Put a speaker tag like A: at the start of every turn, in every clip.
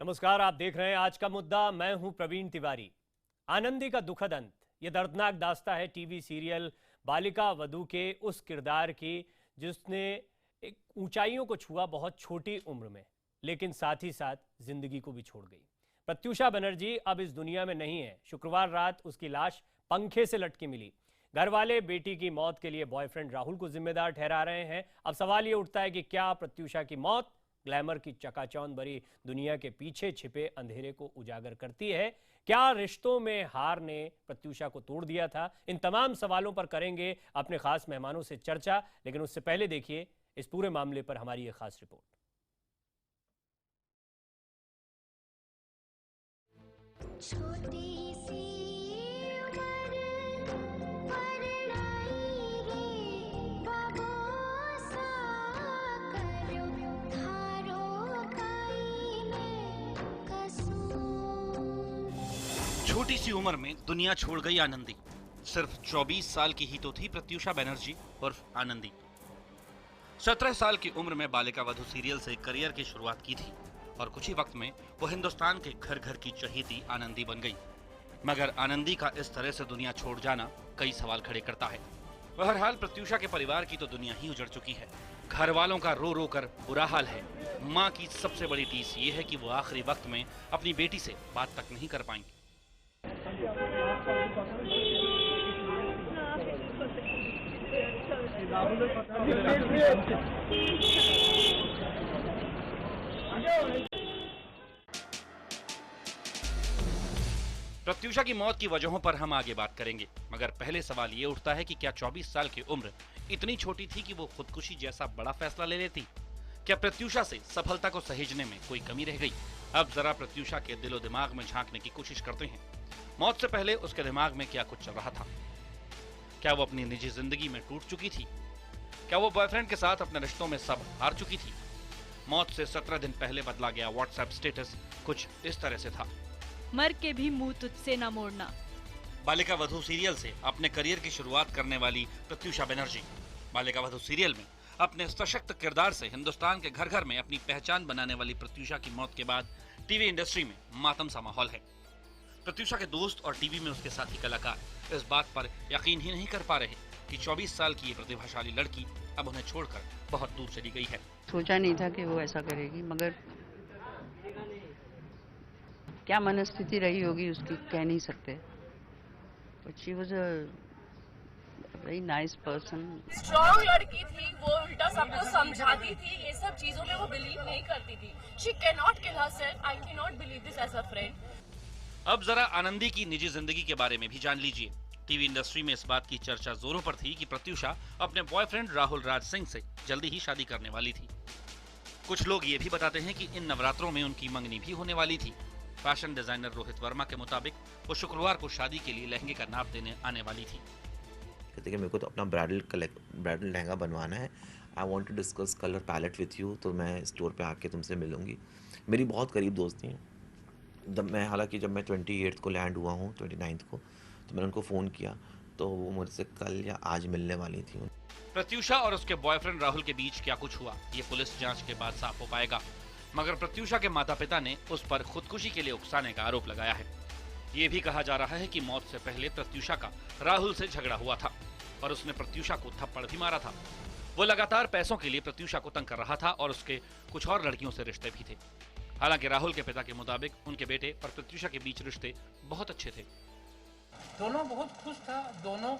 A: नमस्कार, आप देख रहे हैं आज का मुद्दा। मैं हूं प्रवीण तिवारी। आनंदी का दुखद अंत, यह दर्दनाक दास्तां है टीवी सीरियल बालिका वधू के उस किरदार की जिसने एक ऊंचाइयों को छुआ बहुत छोटी उम्र में, लेकिन साथ ही साथ जिंदगी को भी छोड़ गई। प्रत्यूषा बनर्जी अब इस दुनिया में नहीं है। शुक्रवार रात उसकी लाश पंखे से लटकी मिली। घर वाले बेटी की मौत के लिए बॉयफ्रेंड राहुल को जिम्मेदार ठहरा रहे हैं। अब सवाल ये उठता है कि क्या प्रत्यूषा की मौत ग्लैमर की चकाचौंध भरी दुनिया के पीछे छिपे अंधेरे को उजागर करती है? क्या रिश्तों में हार ने प्रत्यूषा को तोड़ दिया था? इन तमाम सवालों पर करेंगे अपने खास मेहमानों से चर्चा, लेकिन उससे पहले देखिए इस पूरे मामले पर हमारी ये खास रिपोर्ट।
B: छोटी सी उम्र पर लाई रे बाबोसा करो थारो काई में कसूर।
C: छोटी सी उम्र में दुनिया छोड़ गई आनंदी। सिर्फ 24 साल की ही तो थी प्रत्यूषा बनर्जी उर्फ आनंदी। 17 साल की उम्र में बालिका वधू सीरियल से करियर की शुरुआत की थी और कुछ ही वक्त में वो हिंदुस्तान के घर घर की चहेती आनंदी बन गई। मगर आनंदी का इस तरह से दुनिया छोड़ जाना कई सवाल खड़े करता है। बहरहाल प्रत्यूषा के परिवार की तो दुनिया ही उजड़ चुकी है। घर वालों का रो रो कर बुरा हाल है। माँ की सबसे बड़ी टीस ये है कि वो आखिरी वक्त में अपनी बेटी से बात तक नहीं कर पाएंगी। प्रत्यूषा की मौत की वजहों पर हम आगे बात करेंगे, मगर पहले सवाल ये उठता है कि क्या 24 साल की उम्र इतनी छोटी थी कि वो खुदकुशी जैसा बड़ा फैसला ले लेती? क्या प्रत्यूषा से सफलता को सहेजने में कोई कमी रह गई? अब जरा प्रत्यूषा के दिलो दिमाग में झांकने की कोशिश करते हैं। मौत से पहले उसके दिमाग में क्या कुछ चल रहा था? क्या वो अपनी निजी जिंदगी में टूट चुकी थी? क्या वो बॉयफ्रेंड के साथ अपने रिश्तों में सब हार चुकी थी? मौत से 17 दिन पहले बदला गया व्हाट्सएप स्टेटस कुछ इस तरह से था।
D: मर के भी मुंह तुझसे न मोड़ना।
C: बालिका वधू सीरियल से अपने करियर की शुरुआत करने वाली प्रत्यूषा बनर्जी बालिका वधू सीरियल में अपने सशक्त किरदार से हिंदुस्तान के घर घर में अपनी पहचान बनाने वाली प्रत्यूषा की मौत के बाद टीवी इंडस्ट्री में मातम सा माहौल है। प्रत्यूषा के दोस्त और टीवी में उसके साथी कलाकार इस बात पर यकीन ही नहीं कर पा रहे कि 24 साल की ये प्रतिभाशाली लड़की अब उन्हें छोड़कर बहुत दूर चली गई है।
E: सोचा नहीं था कि वो ऐसा करेगी, मगर क्या मनस्थिति रही होगी उसकी कह नहीं सकते। But she was a very nice person.
F: Strong लड़की थी, वो उल्टा सबको समझाती थी, ये सब चीजों में वो बिलीव नहीं करती थी। She can not kill herself, I can not believe this as a friend.
C: अब जरा आनंदी की निजी जिंदगी के बारे में भी जान लीजिए। टीवी इंडस्ट्री में इस बात की चर्चा जोरों पर थी कि प्रत्यूषा अपने बॉयफ्रेंड राहुल राज सिंह से जल्दी ही शादी करने वाली थी। कुछ लोग ये भी बताते हैं कि इन नवरात्रों में उनकी मंगनी भी होने वाली थी। फैशन डिजाइनर रोहित वर्मा के मुताबिक वो शुक्रवार को शादी के लिए लहंगे का नाप देने आने वाली थी।
G: कहते कि मेरे को तो अपना ब्राइडल लहंगा बनवाना है। I want to discuss colour palette with you, तो मैं स्टोर पे आके तुमसे मिलूंगी। मेरी बहुत करीब दोस्त थी। हालांकि जब मैं 28 को लैंड हुआ हूँ, 29 को, तो मैंने उनको फ़ोन किया तो वो मुझसे कल या आज मिलने वाली थी।
C: प्रत्यूषा और उसके बॉयफ्रेंड राहुल के बीच क्या कुछ हुआ, ये पुलिस जांच के बाद साफ हो पाएगा। मगर प्रत्यूषा के माता पिता ने उस पर खुदकुशी के लिए उकसाने का आरोप लगाया है। ये भी कहा जा रहा है कि मौत से पहले प्रत्यूषा का राहुल से झगड़ा हुआ था और उसने प्रत्यूषा को थप्पड़ भी मारा था। वो लगातार पैसों के लिए प्रत्यूषा को तंग कर रहा था और उसके कुछ और लड़कियों से रिश्ते भी थे। हालांकि राहुल के पिता के मुताबिक उनके बेटे और प्रत्यूषा के बीच रिश्ते बहुत अच्छे थे।
H: दोनों बहुत खुश था। दोनों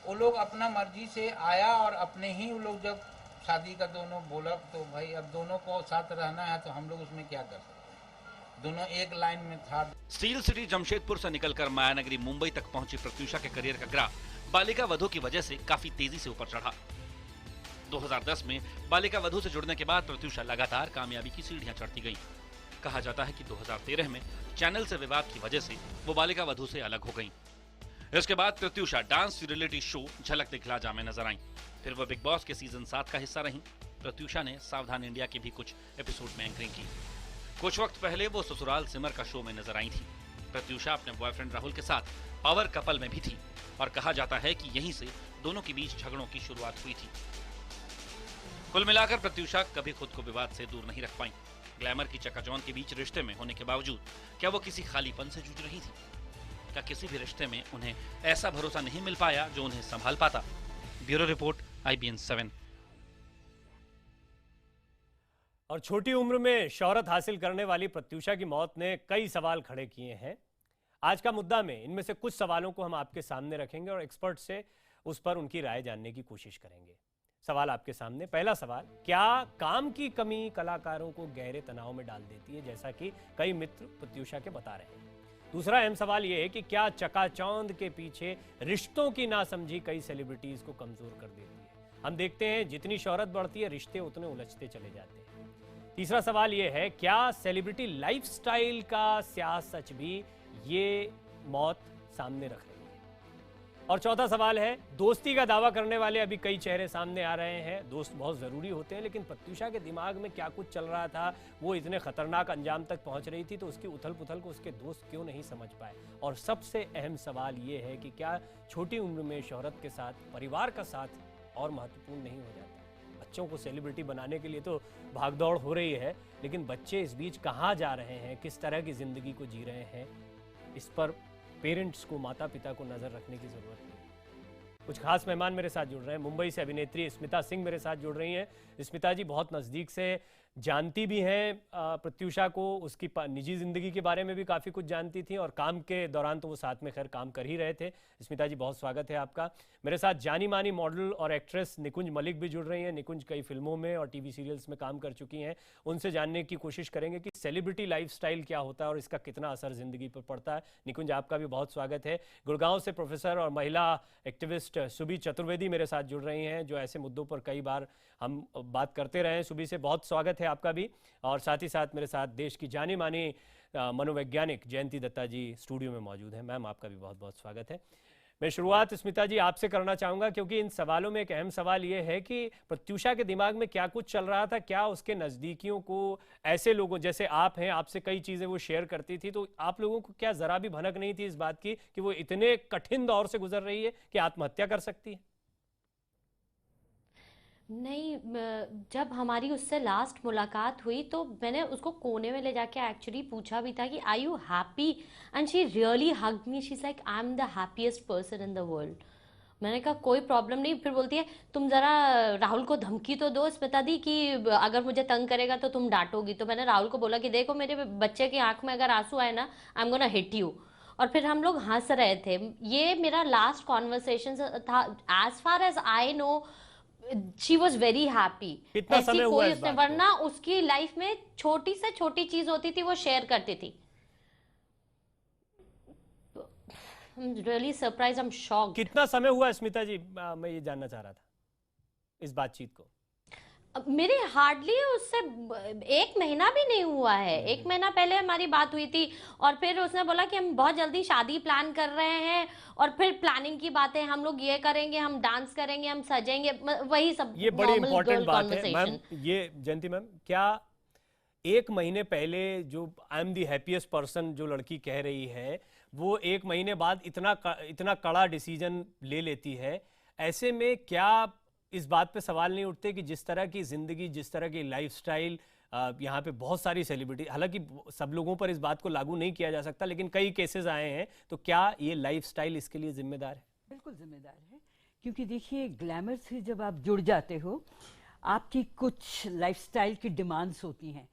H: वो लोग अपना मर्जी से आया और अपने ही वो लोग जब शादी का दोनों बोला तो भाई अब दोनों को साथ रहना है तो हम लोग उसमें क्या कर सकते हैं। दोनों एक लाइन में था।
C: स्टील सिटी जमशेदपुर से निकलकर मायानगरी मुंबई तक पहुंची प्रत्यूषा के करियर का ग्राफ बालिका वधू की वजह से काफी तेजी से ऊपर चढ़ा। 2010 में बालिका वधू से जुड़ने के बाद प्रत्यूषा लगातार कामयाबी की सीढ़ियां चढ़ती गई। कहा जाता है कि 2013 में चैनल से विवाद की वजह से वो बालिका वधू से अलग हो गईं। इसके बाद प्रत्यूषा डांस रियलिटी शो झलक दिखला जा में नजर आईं। फिर वो बिग बॉस के सीजन 7 का हिस्सा रहीं। प्रत्यूषा ने सावधान इंडिया के भी कुछ एपिसोड में एंकरिंग की। कुछ वक्त पहले वो ससुराल सिमर का शो में नजर आई थी। प्रत्यूषा अपने बॉयफ्रेंड राहुल के साथ पावर कपल में भी थी और कहा जाता है कि यहीं से दोनों के बीच झगड़ों की शुरुआत हुई थी। कुल मिलाकर प्रत्यूषा कभी खुद को विवाद से दूर नहीं रख पाई। ग्लैमर की चकाचौंध के बीच रिश्ते में होने के बावजूद क्या वो किसी खालीपन से जूझ रही थी? क्या किसी भी रिश्ते में उन्हें ऐसा भरोसा नहीं मिल पाया जो उन्हें संभाल पाता? Bureau report, IBN 7।
A: और छोटी उम्र में शोहरत हासिल करने वाली प्रत्यूषा की मौत ने कई सवाल खड़े किए हैं। आज का मुद्दा में इनमें से कुछ सवालों को हम आपके सामने रखेंगे और एक्सपर्ट से उस पर उनकी राय जानने की कोशिश करेंगे। सवाल आपके सामने। पहला सवाल, क्या काम की कमी कलाकारों को गहरे तनाव में डाल देती है, जैसा कि कई मित्र प्रत्यूषा के बता रहे हैं? दूसरा अहम सवाल यह है कि क्या चकाचौंध के पीछे रिश्तों की नासमझी कई सेलिब्रिटीज को कमजोर कर देती है? हम देखते हैं जितनी शोहरत बढ़ती है रिश्ते उतने उलझते चले जाते हैं। तीसरा सवाल यह है, क्या सेलिब्रिटी लाइफस्टाइल का स्याह सच भी ये मौत सामने रख रही है? और चौथा सवाल है, दोस्ती का दावा करने वाले अभी कई चेहरे सामने आ रहे हैं। दोस्त बहुत जरूरी होते हैं, लेकिन प्रत्यूषा के दिमाग में क्या कुछ चल रहा था, वो इतने खतरनाक अंजाम तक पहुंच रही थी, तो उसकी उथल पुथल को उसके दोस्त क्यों नहीं समझ पाए? और सबसे अहम सवाल ये है कि क्या छोटी उम्र में शोहरत के साथ परिवार का साथ और महत्वपूर्ण नहीं हो जाता? बच्चों को सेलिब्रिटी बनाने के लिए तो भागदौड़ हो रही है, लेकिन बच्चे इस बीच कहाँ जा रहे हैं, किस तरह की जिंदगी को जी रहे हैं, इस पर पेरेंट्स को, माता पिता को नजर रखने की जरूरत है। कुछ खास मेहमान मेरे साथ जुड़ रहे हैं। मुंबई से अभिनेत्री स्मिता सिंह मेरे साथ जुड़ रही हैं। स्मिता जी बहुत नज़दीक से जानती भी हैं प्रत्यूषा को, उसकी निजी ज़िंदगी के बारे में भी काफ़ी कुछ जानती थी, और काम के दौरान तो वो साथ में खैर काम कर ही रहे थे। स्मिता जी बहुत स्वागत है आपका। मेरे साथ जानी मानी मॉडल और एक्ट्रेस निकुंज मलिक भी जुड़ रही हैं। निकुंज कई फिल्मों में और टीवी सीरियल्स में काम कर चुकी हैं। उनसे जानने की कोशिश करेंगे कि सेलिब्रिटी लाइफस्टाइल क्या होता है और इसका कितना असर ज़िंदगी पर पड़ता है। निकुंज, आपका भी बहुत स्वागत है। गुड़गांव से प्रोफेसर और महिला एक्टिविस्ट सुबी चतुर्वेदी मेरे साथ जुड़ रही हैं, जो ऐसे मुद्दों पर कई बार हम बात करते रहे हैं। सुबी से बहुत स्वागत है आपका भी। और साथ ही साथ मेरे साथ देश की जानी मानी मनोवैज्ञानिक जयंती दत्ता जी स्टूडियो में मौजूद हैं। मैम, आपका भी बहुत बहुत स्वागत है। मैं शुरुआत स्मिता जी आपसे करना चाहूँगा, क्योंकि इन सवालों में एक अहम सवाल ये है कि प्रत्यूषा के दिमाग में क्या कुछ चल रहा था, क्या उसके नज़दीकियों को, ऐसे लोगों जैसे आप हैं, आपसे कई चीज़ें वो शेयर करती थी, तो आप लोगों को क्या ज़रा भी भनक नहीं थी इस बात की कि वो इतने कठिन दौर से गुजर रही है कि आत्महत्या कर सकती है?
I: नहीं, जब हमारी उससे लास्ट मुलाकात हुई तो मैंने उसको कोने में ले जाके एक्चुअली पूछा भी था कि are you happy, and she really hugged me. She is like, I am the happiest person in the world. मैंने कहा कोई प्रॉब्लम नहीं। फिर बोलती है, तुम ज़रा राहुल को धमकी तो दो स्मिता दी कि अगर मुझे तंग करेगा तो तुम डांटोगी। तो मैंने राहुल को बोला कि देखो, मेरे बच्चे की आंख में अगर आंसू आए ना, I am gonna hit you. और फिर हम लोग हंस रहे थे। ये मेरा लास्ट कॉन्वर्सेशन था। As far as I know she was very happy.
A: कितना समय हुआ इस बात को?
I: वरना उसकी लाइफ में छोटी से छोटी चीज होती थी वो शेयर करती थी। I'm really surprised, I'm shocked.
A: कितना समय हुआ स्मिता जी, मैं ये जानना चाह रहा था इस बातचीत को?
I: मेरे हार्डली उससे 1 महीना भी नहीं हुआ है। 1 महीना पहले हमारी बात हुई थी, और फिर उसने बोला कि हम बहुत जल्दी शादी प्लान कर रहे हैं, और फिर प्लानिंग की बातें, हम लोग ये करेंगे, हम डांस करेंगे, हम सजेंगे, वही सब।
A: ये बड़ी इंपॉर्टेंट बात है मैम। ये जयंती मैम, क्या 1 महीने पहले जो I am the happiest person जो लड़की कह रही है, वो 1 महीने बाद इतना कड़ा डिसीजन ले लेती है? ऐसे में क्या इस बात पे सवाल नहीं उठते कि जिस तरह की ज़िंदगी, जिस तरह की लाइफस्टाइल यहाँ पे बहुत सारी सेलिब्रिटी, हालांकि सब लोगों पर इस बात को लागू नहीं किया जा सकता, लेकिन कई केसेस आए हैं, तो क्या ये लाइफस्टाइल इसके लिए जिम्मेदार है?
J: बिल्कुल जिम्मेदार है, क्योंकि देखिए ग्लैमर से जब आप जुड़ जाते हो, आपकी कुछ लाइफस्टाइल की डिमांड्स होती हैं,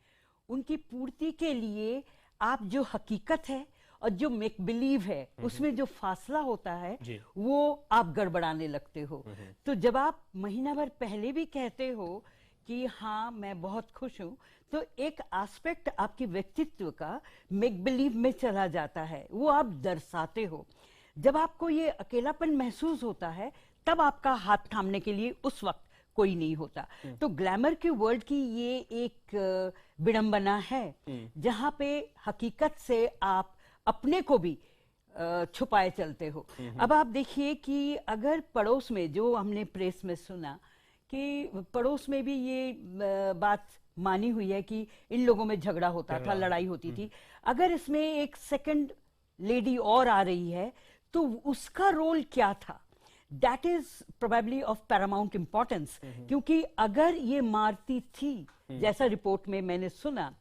J: उनकी पूर्ति के लिए आप जो हकीकत है और जो मेक बिलीव है उसमें जो फासला होता है वो आप गड़बड़ाने लगते हो। तो जब आप महीना भर पहले भी कहते हो कि हाँ मैं बहुत खुश हूँ, तो एक एस्पेक्ट आपके व्यक्तित्व का मेक बिलीव में चला जाता है, वो आप दर्शाते हो। जब आपको ये अकेलापन महसूस होता है तब आपका हाथ थामने के लिए उस वक्त कोई नहीं होता। तो ग्लैमर के वर्ल्ड की ये एक विडंबना है जहाँ पे हकीकत से आप अपने को भी छुपाए चलते हो। अब आप देखिए कि अगर पड़ोस में, जो हमने प्रेस में सुना कि पड़ोस में भी ये बात मानी हुई है कि इन लोगों में झगड़ा होता था, लड़ाई होती थी, अगर इसमें एक सेकंड लेडी और आ रही है तो उसका रोल क्या था? That is probably of Paramount importance, क्योंकि अगर ये मारती थी, जैसा रिपोर्ट में मैंने सुना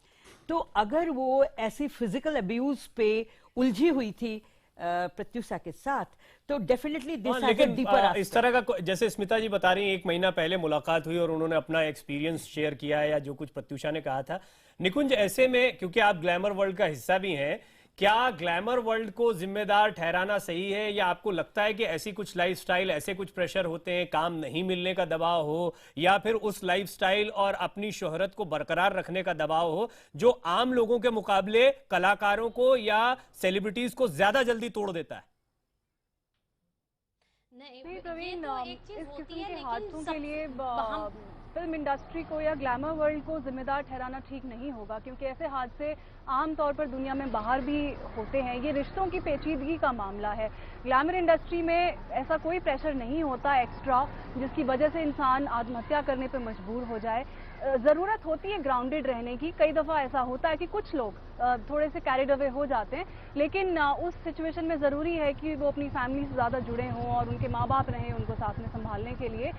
J: तो अगर वो ऐसी फिजिकल अब्यूज पे उलझी हुई थी प्रत्युषा के साथ, तो डेफिनेटली
A: लेकिन इस तरह का जैसे स्मिता जी बता रही हैं 1 महीना पहले मुलाकात हुई और उन्होंने अपना एक्सपीरियंस शेयर किया है या जो कुछ प्रत्युषा ने कहा था। निकुंज, ऐसे में क्योंकि आप ग्लैमर वर्ल्ड का हिस्सा भी हैं, क्या ग्लैमर वर्ल्ड को जिम्मेदार ठहराना सही है या आपको लगता है कि ऐसी कुछ लाइफस्टाइल, ऐसे कुछ प्रेशर होते हैं, काम नहीं मिलने का दबाव हो या फिर उस लाइफस्टाइल और अपनी शोहरत को बरकरार रखने का दबाव हो जो आम लोगों के मुकाबले कलाकारों को या सेलिब्रिटीज को ज्यादा जल्दी तोड़ देता है?
K: नहीं प्रवीण, इस किस्म के हादसों के लिए फिल्म इंडस्ट्री को या ग्लैमर वर्ल्ड को जिम्मेदार ठहराना ठीक नहीं होगा, क्योंकि ऐसे हादसे आम तौर पर दुनिया में बाहर भी होते हैं। ये रिश्तों की पेचीदगी का मामला है। ग्लैमर इंडस्ट्री में ऐसा कोई प्रेशर नहीं होता एक्स्ट्रा जिसकी वजह से इंसान आत्महत्या करने पर मजबूर हो जाए। ज़रूरत होती है ग्राउंडेड रहने की। कई दफ़ा ऐसा होता है कि कुछ लोग थोड़े से कैरिड अवे हो जाते हैं, लेकिन उस सिचुएशन में ज़रूरी है कि वो अपनी फैमिली से ज़्यादा जुड़े हों और उनके माँ बाप रहें उनको साथ में संभालने के लिए।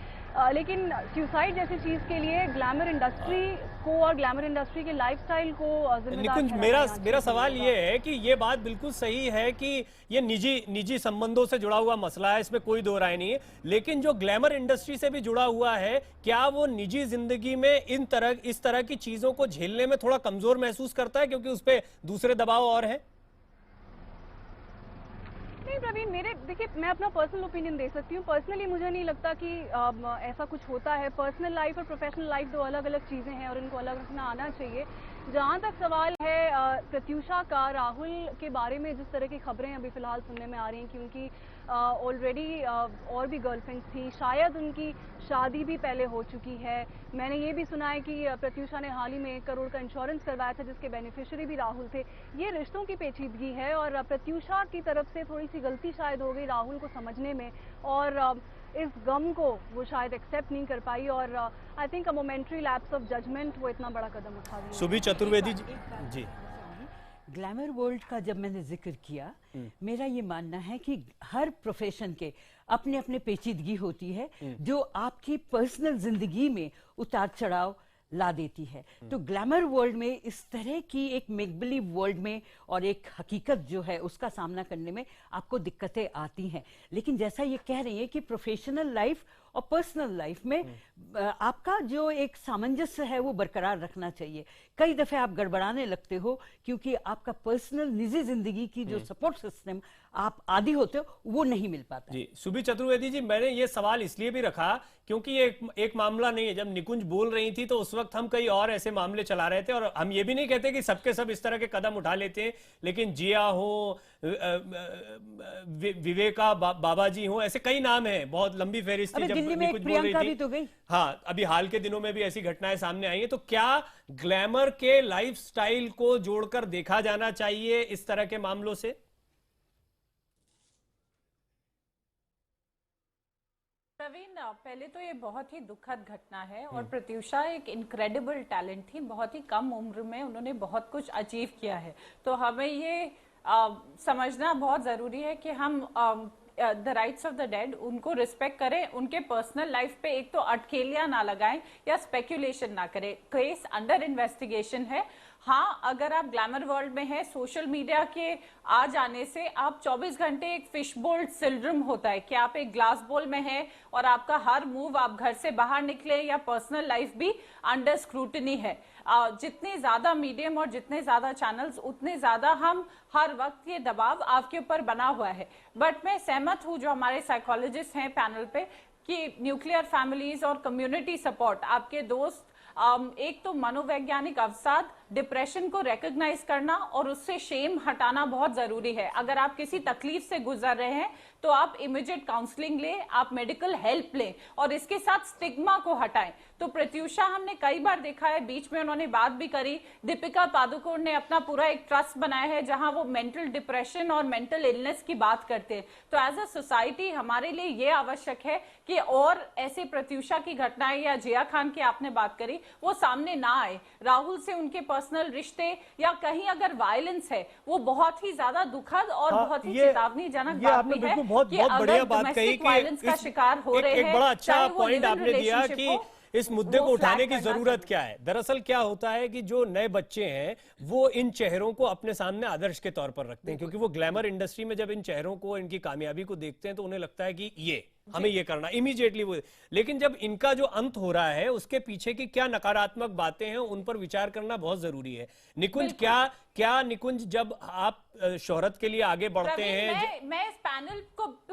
K: लेकिन सुसाइड जैसी चीज़ के लिए ग्लैमर इंडस्ट्री को और ग्लैमर इंडस्ट्री के लाइफस्टाइल को
A: निकुंज, मेरा सवाल ये है कि ये बात बिल्कुल सही है कि ये निजी संबंधों से जुड़ा हुआ मसला है, इसमें कोई दो राय नहीं है, लेकिन जो ग्लैमर इंडस्ट्री से भी जुड़ा हुआ है, क्या वो निजी जिंदगी में इस तरह की चीजों को झेलने में थोड़ा कमजोर महसूस करता है क्योंकि उस पर दूसरे दबाव और है?
K: नहीं प्रवीण, देखिए मैं अपना पर्सनल ओपिनियन दे सकती हूँ। पर्सनली मुझे नहीं लगता कि ऐसा कुछ होता है। पर्सनल लाइफ और प्रोफेशनल लाइफ दो अलग अलग चीज़ें हैं और इनको अलग रखना आना चाहिए। जहाँ तक सवाल है प्रत्युषा का, राहुल के बारे में जिस तरह की खबरें अभी फिलहाल सुनने में आ रही हैं कि उनकी ऑलरेडी और भी गर्लफ्रेंड्स थी, शायद उनकी शादी भी पहले हो चुकी है। मैंने ये भी सुना है कि प्रत्युषा ने हाल ही में 1 करोड़ का इंश्योरेंस करवाया था जिसके बेनिफिशियरी भी राहुल थे। ये रिश्तों की पेचीदगी है और प्रत्युषा की तरफ से थोड़ी सी गलती शायद हो गई राहुल को समझने में, और इस गम को वो शायद एक्सेप्ट नहीं कर पाई और I think a momentary lapse of judgement वो इतना बड़ा कदम उठा दिया।
A: सुबी चतुर्वेदी जी,
J: ग्लैमर वर्ल्ड का जब मैंने जिक्र किया, मेरा ये मानना है कि हर प्रोफेशन के अपने अपने पेचीदगी होती है जो आपकी पर्सनल जिंदगी में उतार चढ़ाव ला देती है। तो ग्लैमर वर्ल्ड में इस तरह की एक मेक बिलीव वर्ल्ड में और एक हकीकत जो है उसका सामना करने में आपको दिक्कतें आती हैं, लेकिन जैसा ये कह रही है कि प्रोफेशनल लाइफ और पर्सनल लाइफ में आपका जो एक सामंजस्य है वो बरकरार रखना चाहिए। कई दफे आप गड़बड़ाने लगते हो क्योंकि आपका पर्सनल निजी जिंदगी की जो सपोर्ट सिस्टम आप आदी होते हो वो नहीं मिल पाता।
A: जी सुबी चतुर्वेदी जी, मैंने ये सवाल इसलिए भी रखा क्योंकि ये एक मामला नहीं है। जब निकुंज बोल रही थी तो उस वक्त हम कई और ऐसे मामले चला रहे थे और हम ये भी नहीं कहते कि सबके सब इस तरह के कदम उठा लेते हैं, लेकिन जिया हो, विवेका बाबा जी हो, ऐसे कई नाम हैं, बहुत लंबी फहरिस्त थी।
J: दिल्ली में एक प्रियंका भी तो गई।
A: हाँ, अभी हाल के दिनों में भी ऐसी घटनाएं सामने आई हैं। तो क्या ग्लैमर के लाइफस्टाइल को जोड़कर देखा जाना चाहिए इस तरह के मामलों से?
L: प्रवीण, पहले तो ये बहुत ही दुखद घटना है और प्रत्युषा एक इनक्रेडिबल टैलेंट थी। बहुत ही कम उम्र में उन्होंने बहुत कुछ अचीव किया है, तो हमें ये समझना बहुत ज़रूरी है कि हम the rights of the dead उनको रिस्पेक्ट करें, उनके पर्सनल लाइफ पे एक तो अटकेलियां ना लगाएं या स्पेकुलेशन ना करें। केस अंडर इन्वेस्टिगेशन है। हाँ, अगर आप ग्लैमर वर्ल्ड में हैं, सोशल मीडिया के आ जाने से आप 24 घंटे एक फिश बोल सिंड्रोम होता है कि आप एक ग्लास बोल में हैं और आपका हर मूव, आप घर से बाहर निकले या पर्सनल लाइफ भी अंडर स्क्रूटनी है। जितने ज्यादा मीडियम और जितने ज्यादा चैनल्स, उतने ज्यादा हम हर वक्त ये दबाव आपके ऊपर बना हुआ है। बट मैं सहमत हूँ जो हमारे साइकोलॉजिस्ट हैं पैनल पे कि न्यूक्लियर फैमिलीज और कम्युनिटी सपोर्ट, आपके दोस्त, एक तो मनोवैज्ञानिक अवसाद, डिप्रेशन को रिकॉग्नाइज करना और उससे शेम हटाना बहुत जरूरी है। अगर आप किसी तकलीफ से गुजर रहे हैं तो आप इमीडिएट काउंसलिंग लें, आप मेडिकल हेल्प लें और इसके साथ स्टिग्मा को हटाएं। तो प्रत्युषा हमने कई बार देखा है, बीच में उन्होंने बात भी करी, दीपिका पादुकोण ने अपना पूरा एक ट्रस्ट बनाया है जहां वो मेंटल डिप्रेशन और मेंटल इलनेस की बात करते हैं। तो एज अ सोसाइटी हमारे लिए ये आवश्यक है कि और ऐसे प्रत्युषा की घटनाएं या जिया खान की आपने बात करी वो सामने ना आए। राहुल से उनके पर्सनल रिश्ते या कहीं अगर वायलेंस है वो बहुत ही ज्यादा दुखद और बहुत ही चेतावनीजनक बात भी है
A: बहुत बढ़िया बात कही कि
L: वायलेंस का शिकार हो रहे हैं।
A: एक बड़ा अच्छा पॉइंट आपने दिया कि इस मुद्दे
L: वो
A: को उठाने
L: flag
A: की
L: करना
A: जरूरत क्या है? दरअसल क्या होता है कि जो नए बच्चे हैं वो इन चेहरों को अपने सामने आदर्श के तौर पर रखते हैं, क्योंकि वो ग्लैमर इंडस्ट्री में जब इन चेहरों को, इनकी कामयाबी को देखते हैं तो उन्हें लगता है कि ये हमें ये करना इमीडिएटली वो। लेकिन जब इनका जो अंत हो रहा है उसके पीछे की क्या नकारात्मक बातें हैं उन पर विचार करना बहुत जरूरी है। निकुंज, क्या निकुंज, जब आप शोहरत के लिए आगे बढ़ते हैं,
L: मैं इस पैनल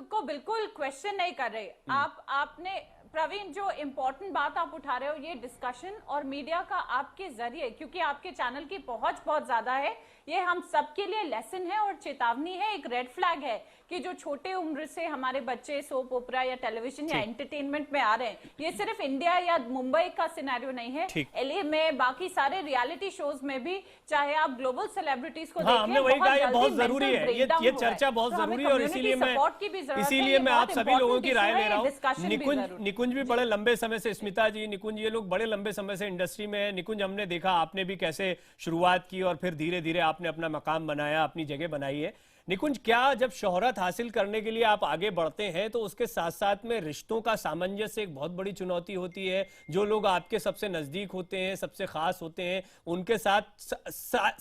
L: को बिल्कुल क्वेश्चन नहीं कर रही। आपने प्रवीण, जो इम्पोर्टेंट बात आप उठा रहे हो, ये डिस्कशन और मीडिया का आपके जरिए, क्योंकि आपके चैनल की पहुंच बहुत ज्यादा है, ये हम सबके लिए लेसन है और चेतावनी है, एक रेड फ्लैग है कि जो छोटे उम्र से हमारे बच्चे सोप ओपरा या टेलीविजन या एंटरटेनमेंट में आ रहे हैं, ये सिर्फ इंडिया या मुंबई का सिनेरियो नहीं है, एलए में बाकी सारे रियलिटी शोज में भी, चाहे आप ग्लोबल सेलिब्रिटीज को देखें,
A: हमने वही कहा, ये बहुत जरूरी है, ये चर्चा बहुत जरूरी है और इसीलिए मैं आप सभी लोगों की राय ले रहा हूँ। निकुंज भी बड़े लंबे समय से, स्मिता जी, निकुंज, ये लोग बड़े लंबे समय से इंडस्ट्री में है। निकुंज, हमने देखा आपने भी कैसे शुरुआत की और फिर धीरे धीरे आपने अपना मकाम बनाया, अपनी जगह बनाई है। निकुंज, क्या जब शोहरत हासिल करने के लिए आप आगे बढ़ते हैं तो उसके साथ साथ में रिश्तों का सामंजस्य एक बहुत बड़ी चुनौती होती है? जो लोग आपके सबसे नजदीक होते हैं, सबसे खास होते हैं, उनके साथ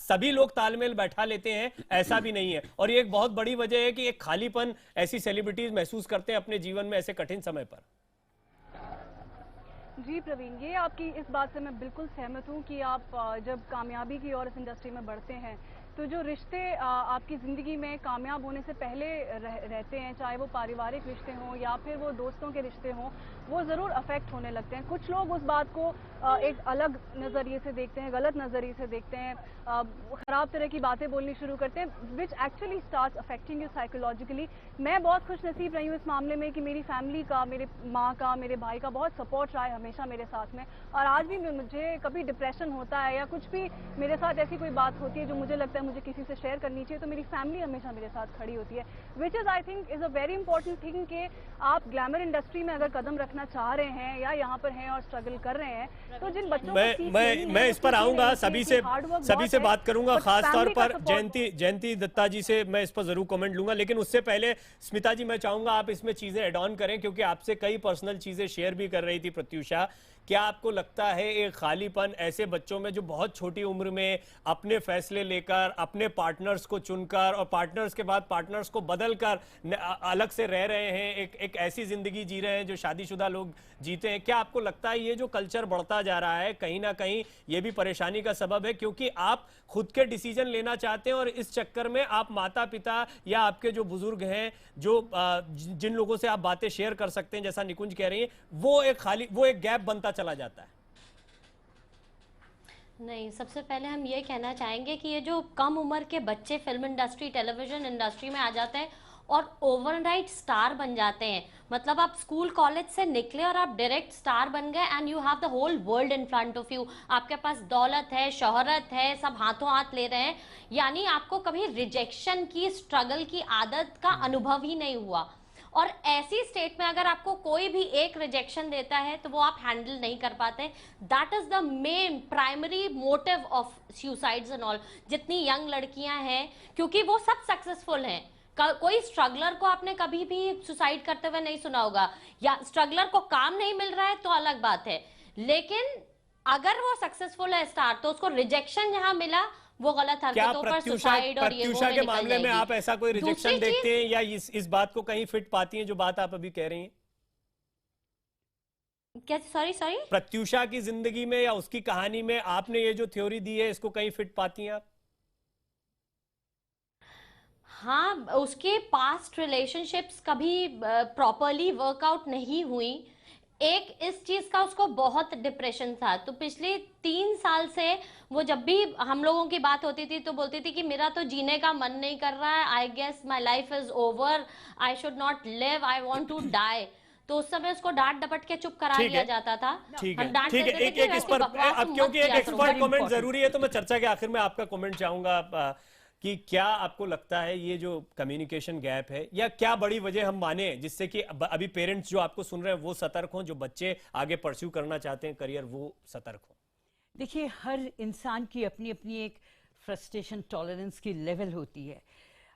A: सभी लोग तालमेल बैठा लेते हैं, ऐसा भी नहीं है। और ये एक बहुत बड़ी वजह है कि एक खालीपन ऐसी सेलिब्रिटीज महसूस करते हैं अपने जीवन में ऐसे कठिन समय पर।
K: जी प्रवीण, ये आपकी इस बात से मैं बिल्कुल सहमत हूँ कि आप जब कामयाबी की ओर इस इंडस्ट्री में बढ़ते हैं तो जो रिश्ते आपकी ज़िंदगी में कामयाब होने से पहले रहते हैं, चाहे वो पारिवारिक रिश्ते हों या फिर वो दोस्तों के रिश्ते हों, वो ज़रूर अफेक्ट होने लगते हैं। कुछ लोग उस बात को एक अलग नज़रिए से देखते हैं, गलत नज़रिए से देखते हैं, ख़राब तरह की बातें बोलनी शुरू करते हैं, which actually starts affecting you psychologically. मैं बहुत खुश नसीब रही हूँ इस मामले में कि मेरी फैमिली का, मेरे माँ का, मेरे भाई का बहुत सपोर्ट रहा है हमेशा मेरे साथ में। और आज भी मुझे कभी डिप्रेशन होता है या कुछ भी मेरे साथ ऐसी कोई बात होती है जो मुझे लगता है मुझे किसी से शेयर करनी चाहिए, तो मेरी फैमिली हमेशा मेरे साथ खड़ी होती है, which is I think is a very important thing कि आप ग्लैमर इंडस्ट्री में अगर कदम रखना चाह रहे हैं या यहाँ पर हैं और स्ट्रगल कर रहे हैं, तो जिन बच्चों
A: मैं इस पर आऊंगा, सभी से बात करूंगा, खास तौर पर जयंती दत्ता जी से मैं इस पर जरूर कमेंट लूंगा। लेकिन उससे पहले स्मिता जी, मैं चाहूंगा आप इसमें चीजें एड ऑन करें, क्योंकि आपसे कई पर्सनल चीजें शेयर भी कर रही थी प्रत्युषा। क्या आपको लगता है एक खालीपन ऐसे बच्चों में जो बहुत छोटी उम्र में अपने फैसले लेकर, अपने पार्टनर्स को चुनकर और पार्टनर्स के बाद पार्टनर्स को बदलकर अलग से रह रहे हैं, एक ऐसी जिंदगी जी रहे हैं जो शादीशुदा लोग जीते हैं, क्या आपको लगता है ये जो कल्चर बढ़ता जा रहा है कहीं ना कहीं ये भी परेशानी का सबब है? क्योंकि आप खुद के डिसीजन लेना चाहते हैं और इस चक्कर में आप माता पिता या आपके जो बुजुर्ग हैं, जो जिन लोगों से आप बातें शेयर कर सकते हैं, जैसा निकुंज कह रही है, वो एक गैप बनता चला जाता है।
I: नहीं, सबसे पहले हम ये कहना चाहेंगे कि ये जो कम उम्र के बच्चे फिल्म इंडस्ट्री, टेलीविजन इंडस्ट्री में आ जाते हैं और ओवरनाइट स्टार बन जाते हैं, मतलब आप स्कूल कॉलेज से निकले और आप डायरेक्ट स्टार बन गए and you have the whole world in front of you, आपके पास दौलत है, शोहरत है, सब हाथों हाथ ले रहे हैं, यानी आपको कभी रिजेक्शन की, स्ट्रगल की आदत का अनुभव ही नहीं हुआ। और ऐसी स्टेट में अगर आपको कोई भी एक रिजेक्शन देता है तो वो आप हैंडल नहीं कर पाते। That is the main primary motive of suicides and all. जितनी यंग लड़कियां हैं, क्योंकि वो सब सक्सेसफुल हैं, कोई स्ट्रगलर को आपने कभी भी सुसाइड करते हुए नहीं सुना होगा, या स्ट्रगलर को काम नहीं मिल रहा है तो अलग बात है, लेकिन अगर वो सक्सेसफुल है स्टार तो उसको रिजेक्शन जहां मिला वो गलत हरकतों पर सुसाइड और ये वो
A: के मामले में आप ऐसा कोई रिजेक्शन देखते हैं या इस बात को कहीं फिट पाती हैं जो बात आप अभी कह रही हैं?
I: क्या? सॉरी
A: प्रत्युषा की जिंदगी में या उसकी कहानी में आपने ये जो थ्योरी दी है इसको कहीं फिट पाती हैं आप?
I: हाँ, उसके पास्ट रिलेशनशिप्स कभी प्रॉपरली वर्कआउट नहीं हुई। एक इस चीज का उसको बहुत डिप्रेशन था, तो पिछले 3 साल से वो जब भी हम लोगों की बात होती थी तो बोलती थी कि मेरा तो जीने का मन नहीं कर रहा है, I guess my life is over, I should not live, I want to die. तो उस समय उसको डांट डपट के चुप करा दिया जाता था।
A: ठीक है, एक इस पर अब क्योंकि एक एक्सपर्ट कमेंट जरूरी है तो मैं चर्चा के आखिर में आपका कमेंट चाहूंगा कि क्या आपको लगता है ये जो कम्युनिकेशन गैप है, या क्या बड़ी वजह हम माने जिससे कि अभी पेरेंट्स जो आपको सुन रहे हैं वो सतर्क हों, जो बच्चे आगे परस्यू करना चाहते हैं करियर वो सतर्क हों?
J: देखिए, हर इंसान की अपनी अपनी एक फ्रस्ट्रेशन टॉलरेंस की लेवल होती है।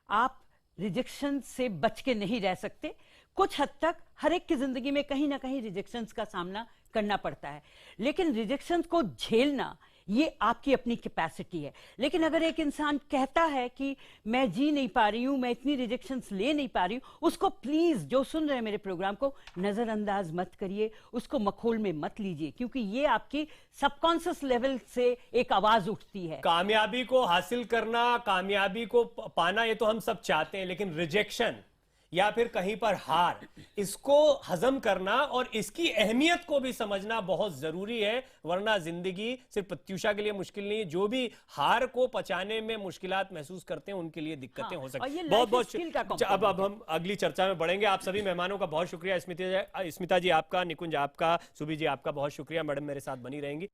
J: आप रिजेक्शन से बच के नहीं रह सकते। कुछ हद तक हर एक की जिंदगी में कहीं ना कहीं रिजेक्शंस का सामना करना पड़ता है, लेकिन रिजेक्शंस को झेलना ये आपकी अपनी कैपेसिटी है। लेकिन अगर एक इंसान कहता है कि मैं जी नहीं पा रही हूं, मैं इतनी रिजेक्शंस ले नहीं पा रही हूं, उसको प्लीज, जो सुन रहे हैं मेरे प्रोग्राम को, नजरअंदाज मत करिए, उसको मखौल में मत लीजिए, क्योंकि ये आपकी सबकॉन्शियस लेवल से एक आवाज उठती है।
A: कामयाबी को हासिल करना, कामयाबी को पाना, ये तो हम सब चाहते हैं, लेकिन रिजेक्शन या फिर कहीं पर हार, इसको हजम करना और इसकी अहमियत को भी समझना बहुत जरूरी है, वरना जिंदगी सिर्फ प्रत्युषा के लिए मुश्किल नहीं है, जो भी हार को पचाने में मुश्किलात महसूस करते हैं उनके लिए दिक्कतें हो सकती हैं। बहुत बहुत अब हम अगली चर्चा में बढ़ेंगे। आप सभी मेहमानों का बहुत शुक्रिया। स्मिता जी आपका, निकुंज आपका, सुबी जी आपका बहुत शुक्रिया। मैडम मेरे साथ बनी रहेंगी।